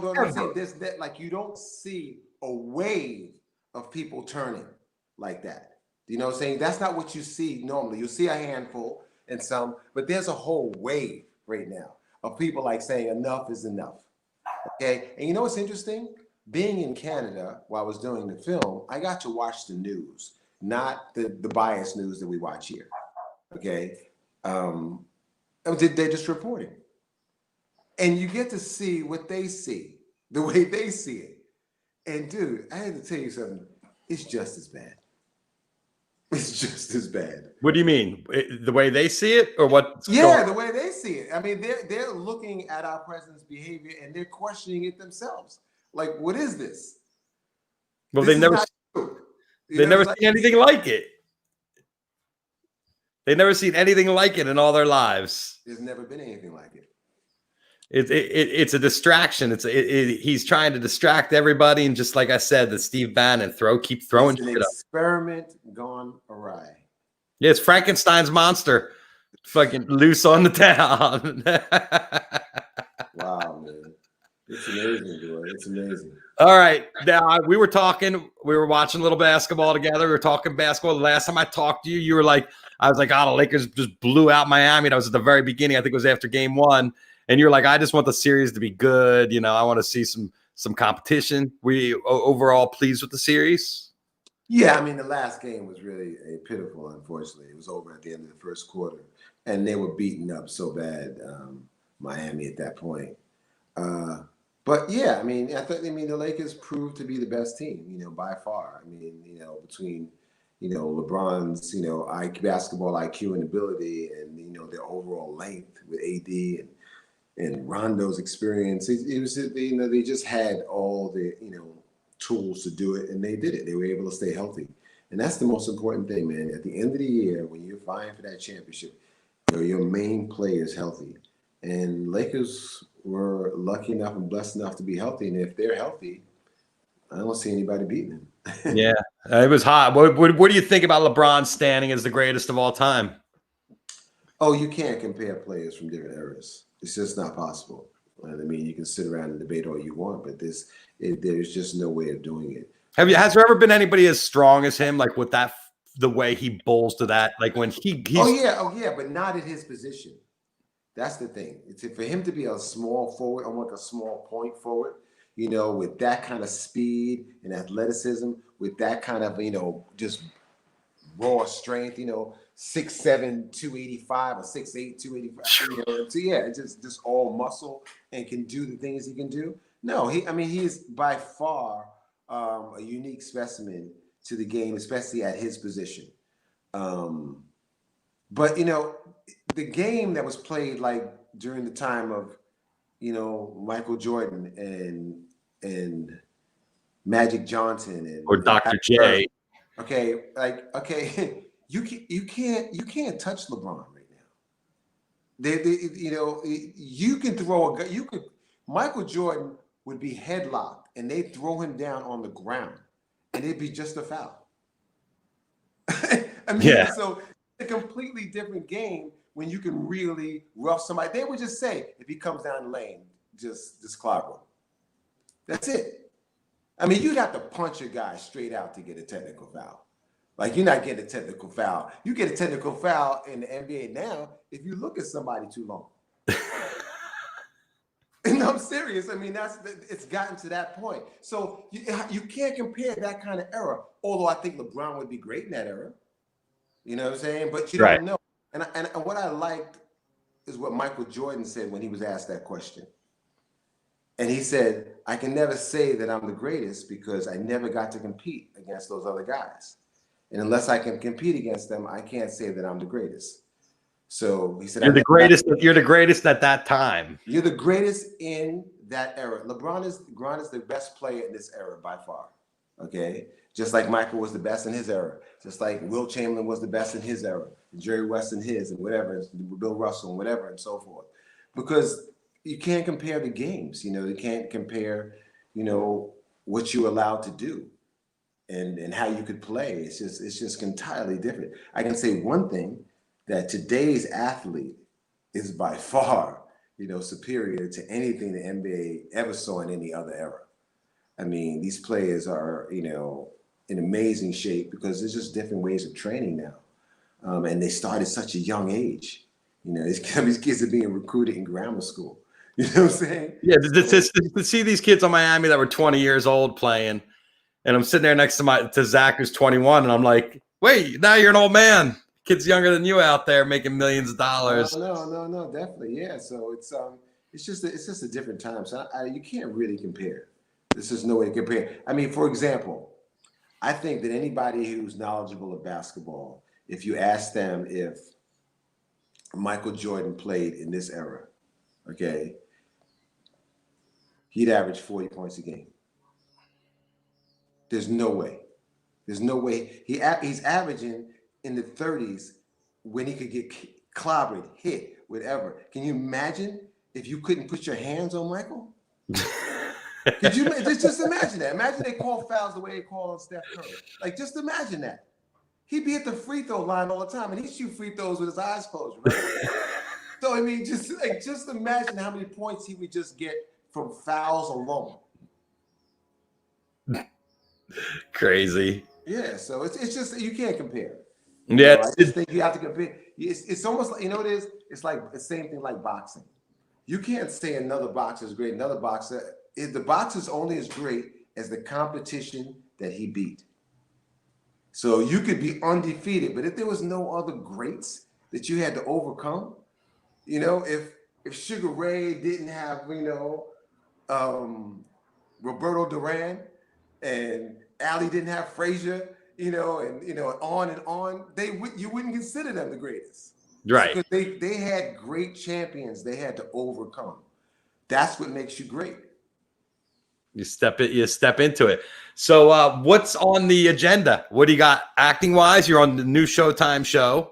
Like you don't see a wave of people turning like that. You know what I'm saying? That's not what you see normally. You'll see a handful and some, but there's a whole wave right now of people like saying enough is enough. Okay. And you know what's interesting? Being in Canada while I was doing the film, I got to watch the news, not the biased news that we watch here. Okay. They're just reporting. And you get to see what they see, the way they see it. And dude, I had to tell you something. It's just as bad. It's just as bad. What do you mean? The way they see it, or what? Yeah, the way they see it. I mean, they're looking at our president's behavior and they're questioning it themselves. Like, what is this? Well, they've never seen anything like it. They've never seen anything like it in all their lives. There's never been anything like it. It's a distraction. He's trying to distract everybody, and just like I said, the Steve Bannon keep throwing shit up. Experiment gone awry. Yeah, it's Frankenstein's monster, fucking loose on the town. Wow, man, it's amazing, dude. It's amazing. All right, now we were watching a little basketball together. We were talking basketball. The last time I talked to you, you were like, I was like, oh, the Lakers just blew out Miami. That was at the very beginning. I think it was after game 1. And you're like, I just want the series to be good. I want to see some competition. We overall pleased with the series? Yeah, I mean, the last game was really pitiful, unfortunately. It was over at the end of the first quarter. And they were beaten up so bad, Miami at that point. But yeah, I mean, the Lakers proved to be the best team, by far. I mean, between, LeBron's, basketball IQ and ability and, their overall length with AD and Rondo's experience, it was, they just had all the, tools to do it, and they did it. They were able to stay healthy. And that's the most important thing, man. At the end of the year, when you're vying for that championship, your main player is healthy. And Lakers were lucky enough and blessed enough to be healthy. And if they're healthy, I don't see anybody beating them. Yeah, it was hot. What do you think about LeBron standing as the greatest of all time? Oh, you can't compare players from different eras. It's just not possible. I mean, you can sit around and debate all you want, but there's just no way of doing it. Has there ever been anybody as strong as him? Like with the way he bowls to that, like when he's oh yeah, but not at his position. That's the thing. It's for him to be a small forward, almost like a small point forward, with that kind of speed and athleticism, with that kind of, just raw strength, 6'7", 285 or 6'8", 285. So yeah, it's just all muscle and can do the things he can do. No, he is by far a unique specimen to the game, especially at his position. But the game that was played like during the time of, Michael Jordan and Magic Johnson or Dr. J. Okay, you can't touch LeBron right now. You can throw Michael Jordan would be headlocked and they throw him down on the ground and it'd be just a foul. So it's a completely different game when you can really rough somebody. They would just say, if he comes down the lane, just clobber him. That's it. You'd have to punch a guy straight out to get a technical foul. Like, you're not getting a technical foul. You get a technical foul in the NBA now if you look at somebody too long. And I'm serious. It's gotten to that point. So you can't compare that kind of era. Although I think LeBron would be great in that era. You know what I'm saying? But you don't know. And what I liked is what Michael Jordan said when he was asked that question. And he said, I can never say that I'm the greatest because I never got to compete against those other guys. And unless I can compete against them, I can't say that I'm the greatest. So he said, You're the greatest at that time. You're the greatest in that era. LeBron is the best player in this era by far. Okay. Just like Michael was the best in his era. Just like Will Chamberlain was the best in his era. Jerry West in his, and whatever, Bill Russell and whatever, and so forth. Because you can't compare the games. You can't compare, what you're allowed to do and how you could play. It's just entirely different. I can say one thing, that today's athlete is by far, superior to anything the NBA ever saw in any other era. These players are, in amazing shape because there's just different ways of training now. And they start at such a young age. These kids are being recruited in grammar school. You know what I'm saying? Yeah, to see these kids on Miami that were 20 years old playing, and I'm sitting there next to Zach, who's 21, and I'm like, wait, now you're an old man. Kid's younger than you out there making millions of dollars. No, definitely, yeah. So it's just a different time. So you can't really compare. This is no way to compare. For example, I think that anybody who's knowledgeable of basketball, if you ask them if Michael Jordan played in this era, okay, he'd average 40 points a game. There's no way. There's no way. He's averaging in the 30s when he could get clobbered, hit, whatever. Can you imagine if you couldn't put your hands on Michael? Could you just imagine that? Imagine they call fouls the way they call on Steph Curry. Like, just imagine that. He'd be at the free throw line all the time, and he'd shoot free throws with his eyes closed, right? So just imagine how many points he would just get from fouls alone. Crazy. Yeah, so it's just you can't compare. Yeah, I just think you have to compare. It's almost like, it is. It's like the same thing like boxing. You can't say another boxer is great. Another boxer, the boxer's only as great as the competition that he beat. So you could be undefeated, but if there was no other greats that you had to overcome, if Sugar Ray didn't have, Roberto Duran, and Ali didn't have Frazier, and on, you wouldn't consider them the greatest. Right. Because they had great champions they had to overcome. That's what makes you great. You step into it. So what's on the agenda? What do you got acting wise? You're on the new Showtime show.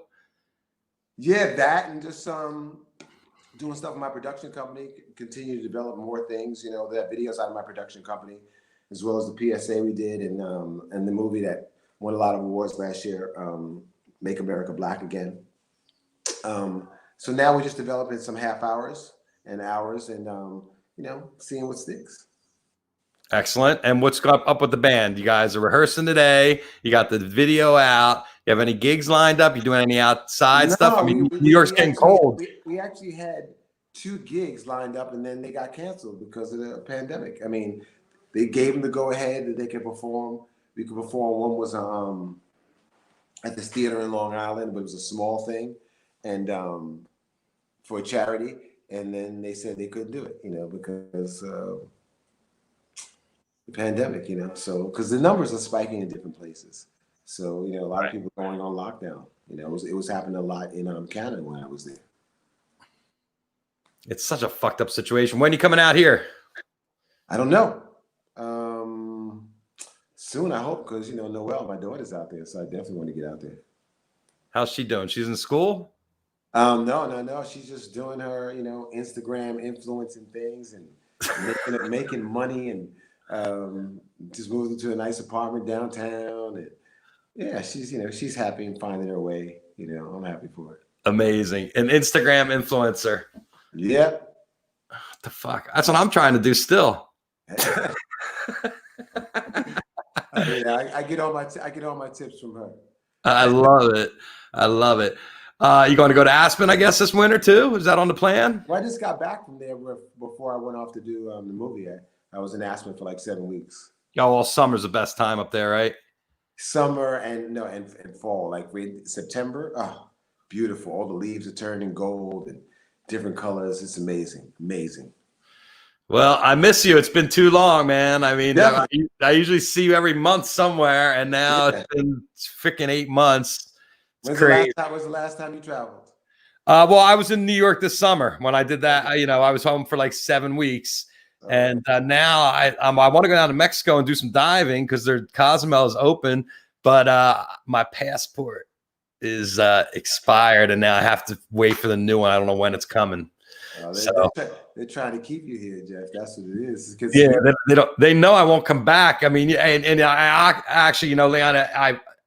Yeah, that and just doing stuff with my production company, continue to develop more things, that videos out of my production company, as well as the PSA we did and the movie that won a lot of awards last year, Make America Black Again. So now we're just developing some half hours and hours and, seeing what sticks. Excellent. And what's up with the band? You guys are rehearsing today. You got the video out. You have any gigs lined up? You doing any outside stuff? I mean, New York's getting cold. We actually had 2 gigs lined up and then they got canceled because of the pandemic. I mean, they gave them the go ahead that they could perform. We could perform. One was at this theater in Long Island, but it was a small thing and for a charity. And then they said they couldn't do it, because the pandemic, so because the numbers are spiking in different places. So, a lot of people going on lockdown. It was happening a lot in Canada when I was there. It's such a fucked up situation. When are you coming out here? I don't know. Soon, I hope, because, Noelle, my daughter's out there, so I definitely want to get out there. How's she doing? She's in school? No. She's just doing her, Instagram influencing things and making money and just moved into a nice apartment downtown. And yeah, she's happy and finding her way. I'm happy for her. Amazing. An Instagram influencer. Yep. What the fuck? That's what I'm trying to do still. I get all my tips from her. I love it. You going to go to Aspen, I guess, this winter too? Is that on the plan? Well, I just got back from there before I went off to do the movie. I was in Aspen for like 7 weeks. Well, summer's the best time up there, right? Summer and fall, like September. Oh, beautiful. All the leaves are turning gold and different colors. It's amazing. Well, I miss you. It's been too long, man. I mean, I usually see you every month somewhere, and now it's been freaking 8 months. When's the last time you traveled? Well, I was in New York this summer when I did that. I was home for like 7 weeks. And now I want to go down to Mexico and do some diving because their Cozumel is open, but my passport is expired, and now I have to wait for the new one. I don't know when it's coming. They're trying to keep you here, Jeff. That's what it is. Yeah, they know I won't come back. I mean, and I actually, Leon,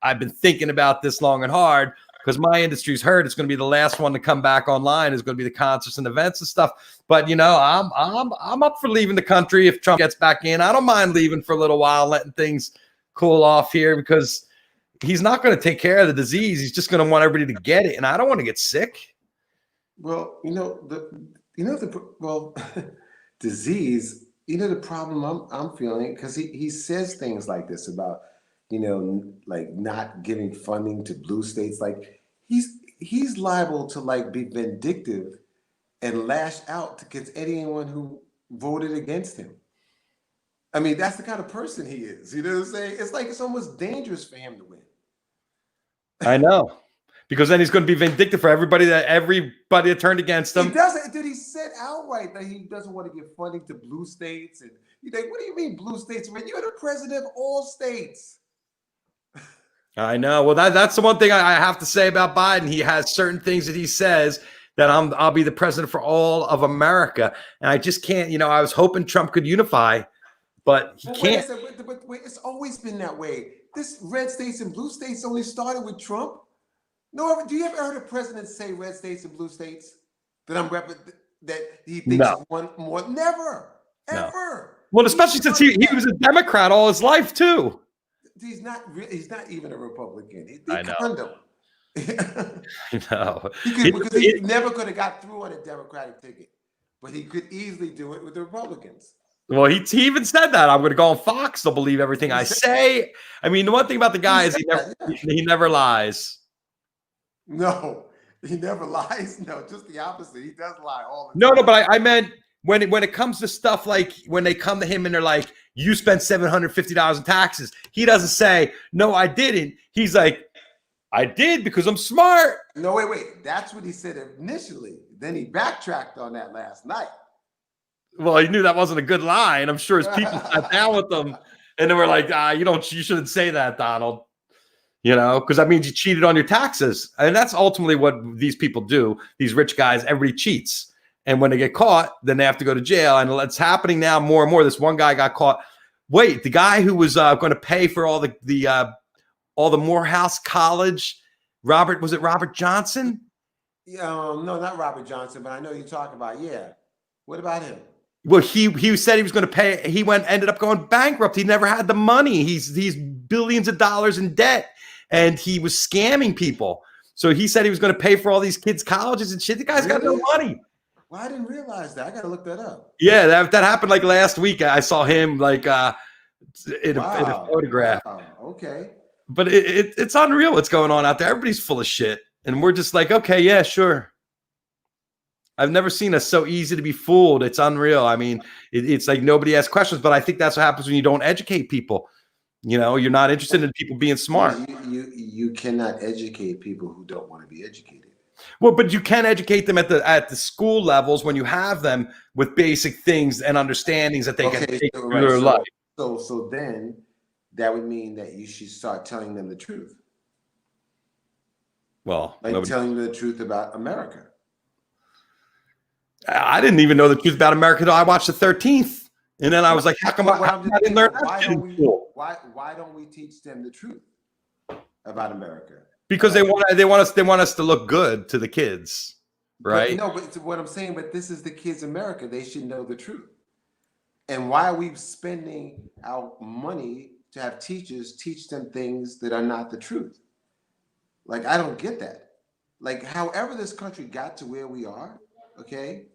I've been thinking about this long and hard. Because my industry's hurt, it's going to be the last one to come back online. Is going to be the concerts and events and stuff. But I'm up for leaving the country if Trump gets back in. I don't mind leaving for a little while, letting things cool off here because he's not going to take care of the disease. He's just going to want everybody to get it, and I don't want to get sick. Well, disease. The problem I'm feeling because he says things like this about like not giving funding to blue states, like. He's liable to like be vindictive and lash out against anyone who voted against him. I mean, that's the kind of person he is. You know what I'm saying? It's like it's almost dangerous for him to win. I know. Because then he's going to be vindictive for everybody that turned against him. He doesn't. Did he said outright that he doesn't want to give funding to blue states? And you think, what do you mean blue states? Man, you're the president of all states. I know. Well, that's the one thing I have to say about Biden. He has certain things that he says that I'll be the president for all of America, and I just can't. I was hoping Trump could unify, but he can't. Wait, it's always been that way. This red states and blue states only started with Trump. No, do you ever heard a president say red states and blue states that he thinks one more? Never, ever. Well, especially since he was a Democrat all his life too. He's not even a Republican. I know. I know. Because he never could have got through on a Democratic ticket, but he could easily do it with the Republicans. Well, he even said that. I'm going to go on Fox. They'll believe everything I say. I mean, the one thing about the guy is he never lies. No, he never lies. No, just the opposite. He does lie all the time. No, but I meant when it comes to stuff like when they come to him and they're like, you spent $750 in taxes. He doesn't say, no, I didn't. He's like, I did because I'm smart. No, wait. That's what he said initially. Then he backtracked on that last night. Well, he knew that wasn't a good line. I'm sure his people sat down with him and they were like, you shouldn't say that, Donald. Because that means you cheated on your taxes. And that's ultimately what these people do. These rich guys, everybody cheats. And when they get caught, then they have to go to jail. And it's happening now more and more. This one guy got caught. Wait, the guy who was going to pay for all the Morehouse College, was it Robert Johnson? No, not Robert Johnson, but I know you're talking about. Yeah. What about him? Well, he said he was going to pay. He ended up going bankrupt. He never had the money. He's billions of dollars in debt, and he was scamming people. So he said he was going to pay for all these kids' colleges and shit. The guy's got no money. Well, I didn't realize that. I got to look that up. Yeah, that happened like last week. I saw him like in a photograph. Wow. Okay. But it's unreal what's going on out there. Everybody's full of shit, and we're just like, okay, yeah, sure. I've never seen us so easy to be fooled. It's unreal. I mean, it's like nobody asks questions, but I think that's what happens when you don't educate people. You're not interested in people being smart. You cannot educate people who don't want to be educated. Well, but you can educate them at the school levels when you have them with basic things and understandings that they can take through their life. So then that would mean that you should start telling them the truth. Well, telling them the truth about America. I didn't even know the truth about America until I watched the 13th. And then I was like, how come I didn't learn that shit in school? Why don't we teach them the truth about America? Because they want us to look good to the kids, right? But what I'm saying, but this is the kids' America. They should know the truth. And why are we spending our money to have teachers teach them things that are not the truth? Like, I don't get that. Like, however this country got to where we are, okay,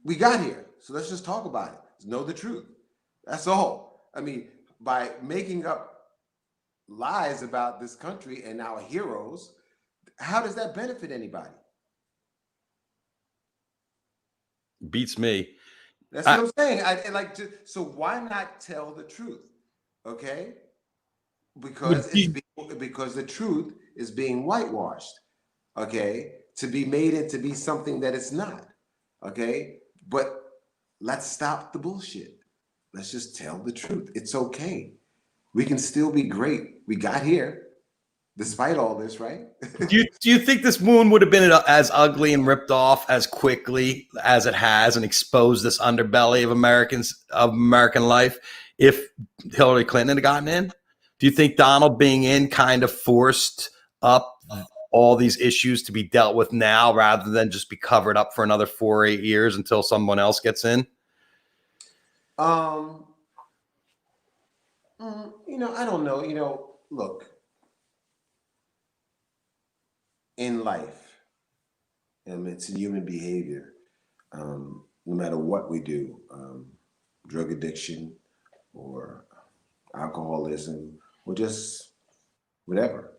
we got here. So let's just talk about it. Know the truth. That's all. I mean, by making up lies about this country and our heroes, how does that benefit anybody? Beats me. That's what I'm saying. So why not tell the truth? Okay? Because the truth is being whitewashed. Okay? To be made into be something that it's not. Okay? But let's stop the bullshit. Let's just tell the truth. It's okay. We can still be great. We got here despite all this, right? Do you think this moon would have been as ugly and ripped off as quickly as it has and exposed this underbelly of American life if Hillary Clinton had gotten in? Do you think Donald being in kind of forced up all these issues to be dealt with now rather than just be covered up for another 4 or 8 years until someone else gets in? I don't know. Look, in life, it's human behavior. No matter what we do, drug addiction or alcoholism or just whatever.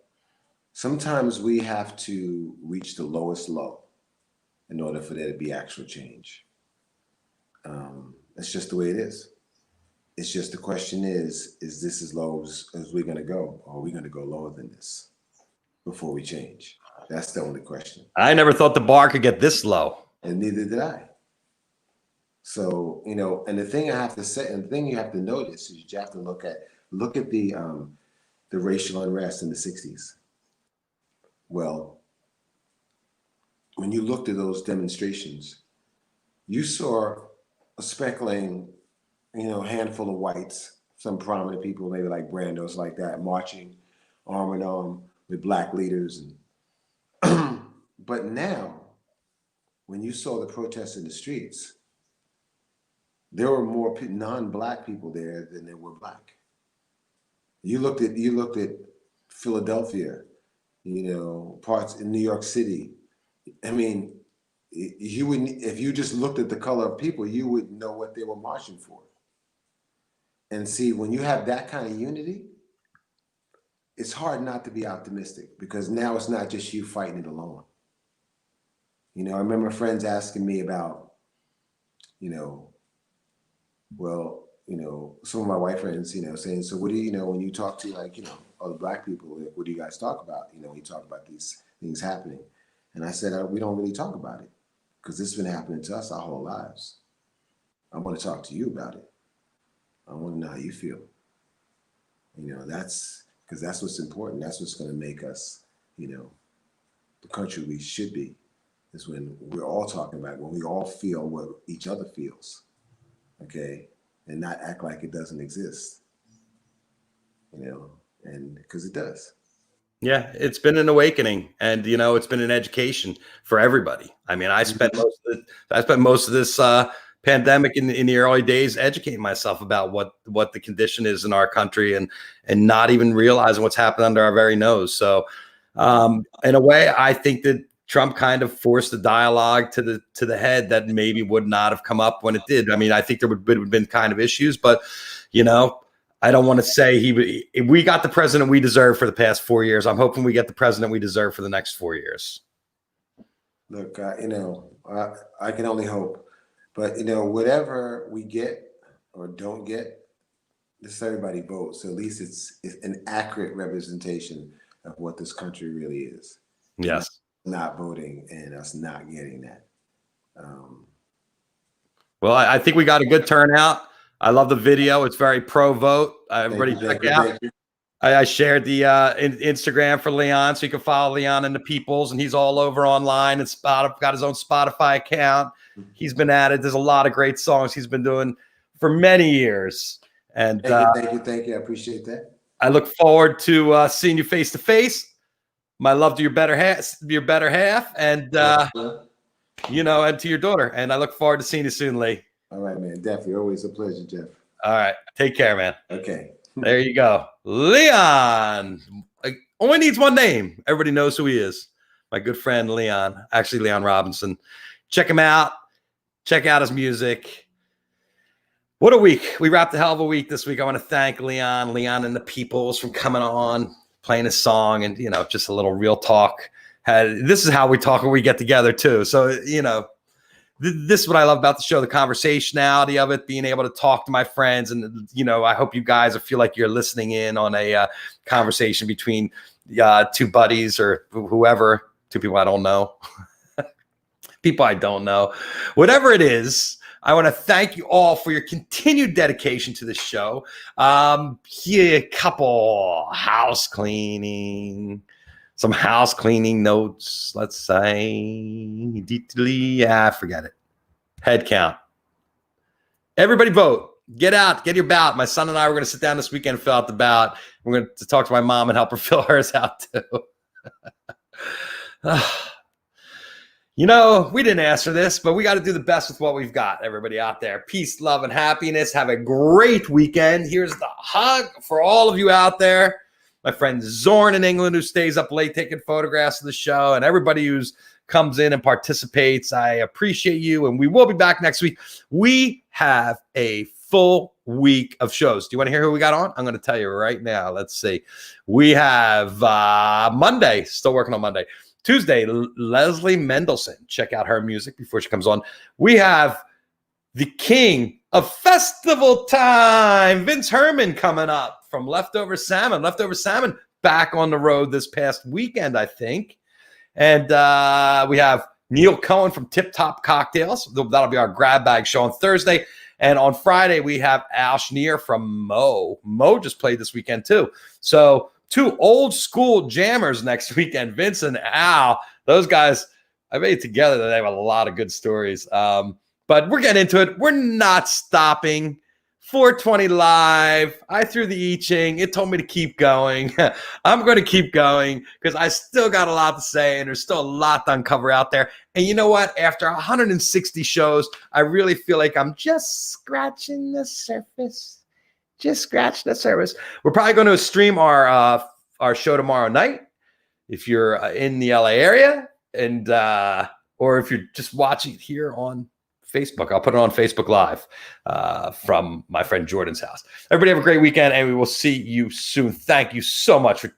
Sometimes we have to reach the lowest low in order for there to be actual change. That's just the way it is. It's just the question is this as low as we're going to go? Or are we going to go lower than this before we change? That's the only question. I never thought the bar could get this low. And neither did I. So, and the thing I have to say, and the thing you have to notice is you have to look at the racial unrest in the 60s. Well, when you looked at those demonstrations, you saw a speckling, handful of whites, some prominent people, maybe like Brandos, like that, marching arm in arm with black leaders. And but now, when you saw the protests in the streets, there were more non-black people there than there were black. You looked at Philadelphia, parts in New York City. I mean, you wouldn't, if you just looked at the color of people, you would know what they were marching for. And see, when you have that kind of unity, it's hard not to be optimistic because now it's not just you fighting it alone. I remember friends asking me about, some of my white friends, saying, so what do you when you talk to other black people, what do you guys talk about? We talk about these things happening. And I said, we don't really talk about it because this has been happening to us our whole lives. I want to talk to you about it. I want to know how you feel. That's because that's what's important. That's what's going to make us, the country we should be, is when we're all talking about it, when we all feel what each other feels, okay, and not act like it doesn't exist, and because it does. Yeah, it's been an awakening, and it's been an education for everybody. I mean, I spent most of this pandemic in the early days educating myself about what the condition is in our country, and not even realizing what's happened under our very nose. So, in a way, I think that Trump kind of forced the dialogue to the head that maybe would not have come up when it did. I mean, I think there would have been kind of issues, but I don't want to say we got the president we deserve for the past 4 years. I'm hoping we get the president we deserve for the next 4 years. Look, I can only hope, but whatever we get or don't get, just everybody vote. So at least it's an accurate representation of what this country really is. Yes. Not voting and us not getting that. Well, I think we got a good turnout. I love the video. It's very pro-vote. Everybody check it out. I shared the Instagram for Leon, so you can follow Leon and the Peoples, and he's all over online. And got his own Spotify account. He's been at it. There's a lot of great songs he's been doing for many years. And thank you. I appreciate that. I look forward to seeing you face to face. My love to your better half, and and to your daughter. And I look forward to seeing you soon, Lee. All right, man. Definitely. Always a pleasure, Jeff. All right. Take care, man. Okay. There you go. Leon. Only needs one name. Everybody knows who he is. My good friend, Leon. Actually, Leon Robinson. Check him out. Check out his music. What a week. We wrapped a hell of a week this week. I want to thank Leon and the Peoples for coming on, playing a song, and, just a little real talk. This is how we talk when we get together, too. So, this is what I love about the show, the conversationality of it, being able to talk to my friends. And, I hope you guys feel like you're listening in on a conversation between two buddies or whoever, two people I don't know, people I don't know, whatever it is. I want to thank you all for your continued dedication to this show. Here, a couple house cleaning notes, let's say. Forget it. Head count. Everybody vote. Get out. Get your ballot. My son and I were going to sit down this weekend and fill out the ballot. We're going to talk to my mom and help her fill hers out too. We didn't ask for this, but we got to do the best with what we've got. Everybody out there, peace, love, and happiness. Have a great weekend. Here's the hug for all of you out there. My friend Zorn in England, who stays up late taking photographs of the show, and everybody who comes in and participates. I appreciate you, and we will be back next week. We have a full week of shows. Do you want to hear who we got on? I'm going to tell you right now. Let's see. We have Monday, still working on Monday. Tuesday, Leslie Mendelson. Check out her music before she comes on. We have the king of festival time, Vince Herman, coming up from Leftover Salmon. Leftover Salmon back on the road this past weekend, I think. And we have Neil Cohen from Tip Top Cocktails. That'll be our grab bag show on Thursday. And on Friday, we have Al Schneer from Mo. Mo just played this weekend, too. So two old school jammers next weekend, Vince and Al. Those guys, I made together, they have a lot of good stories. But we're getting into it. We're not stopping. 420 live. I threw the I Ching. It told me to keep going. I'm going to keep going because I still got a lot to say, and there's still a lot to uncover out there. And you know what? After 160 shows, I really feel like I'm just scratching the surface. Just scratch the surface. We're probably going to stream our show tomorrow night if you're in the LA area, and or if you're just watching it here on Facebook. I'll put it on Facebook Live from my friend Jordan's house. Everybody have a great weekend, and we will see you soon. Thank you so much for